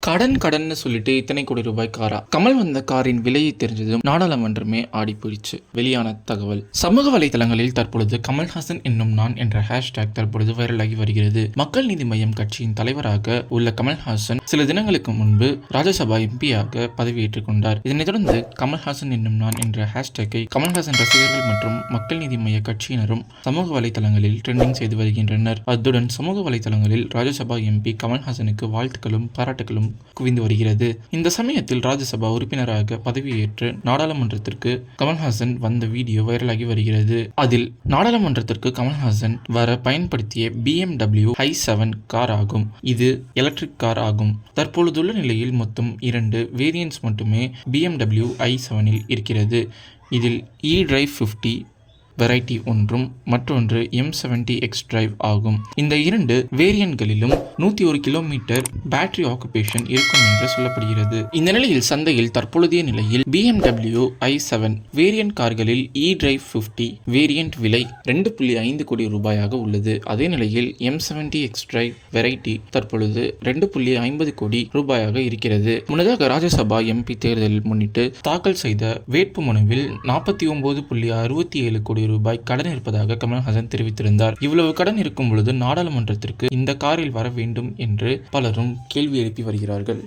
கடன்னு சொல்லிட்டு இத்தனை கோடி ரூபாய் காரா? கமல் வந்த காரின் விலையை தெரிஞ்சதும் நாடாளுமன்றமே ஆடி போயிடுச்சு. வெளியான தகவல். சமூக வலைதளங்களில் தற்பொழுது கமல்ஹாசன் என்னும் நான் என்ற ஹேஷ்டேக் தற்பொழுது வைரலாகி வருகிறது. மக்கள் நீதி மய்யம் கட்சியின் தலைவராக உள்ள கமல்ஹாசன் சில தினங்களுக்கு முன்பு ராஜ்யசபா எம்பியாக பதவியேற்றுக் கொண்டார். இதனைத் தொடர்ந்து கமல்ஹாசன் என்னும் நான் என்ற ஹேஷ்டேக்கை கமல்ஹாசன் ரசிகர்கள் மற்றும் மக்கள் நீதி மய்ய கட்சியினரும் சமூக வலைதளங்களில் ட்ரெண்டிங் செய்து வருகின்றனர். அத்துடன் சமூக வலைதளங்களில் ராஜ்யசபா எம்பி கமல்ஹாசனுக்கு வாழ்த்துக்களும் பாராட்டுகளும் குவிந்து வருகிறது. இந்த சமயத்தில் ராஜ்யசபா உறுப்பினராக பதவியேற்று நாடாளுமன்றத்திற்கு கமல்ஹாசன் வந்த வீடியோ வைரலாகி வருகிறது. அதில் நாடாளுமன்றத்திற்கு கமல்ஹாசன் வர பயன்படுத்திய BMW i7 கார் ஆகும். இது எலக்ட்ரிக் கார் ஆகும். தற்பொழுதுள்ள நிலையில் மொத்தம் 2 வேரியன்ட்ஸ் மட்டுமே BMW i7 இருக்கிறது. இதில் eDrive 50 வெரைட்டி ஒன்றும் மற்றொன்று M70 xDrive ஆகும். இந்த 2 வேரியன்ட்களிலும் 101 கிலோமீட்டர் பேட்டரி ஆக்குபேஷன் இருக்கும் என்று சொல்லப்படுகிறது. இந்த நிலையில் சந்தையில் தற்பொழுதைய நிலையில் BMW i7 வேரியன்ட் கார்களில் eDrive 50 வேரியன்ட் விலை 2.5 கோடி ரூபாயாக உள்ளது. அதே நிலையில் M70 xDrive வெரைட்டி தற்பொழுது 2.50 கோடி ரூபாயாக இருக்கிறது. முன்னதாக ராஜ்யசபா MP தேர்தலில் முன்னிட்டு தாக்கல் செய்த வேட்புமனுவில் 49.67 கோடி ரூபாய் கடன் இருப்பதாக கமல்ஹாசன் தெரிவித்திருந்தார். இவ்வளவு கடன் இருக்கும் பொழுது நாடாளுமன்றத்திற்கு இந்த காரில் வர வேண்டும் என்று பலரும் கேள்வி எழுப்பி வருகிறார்கள்.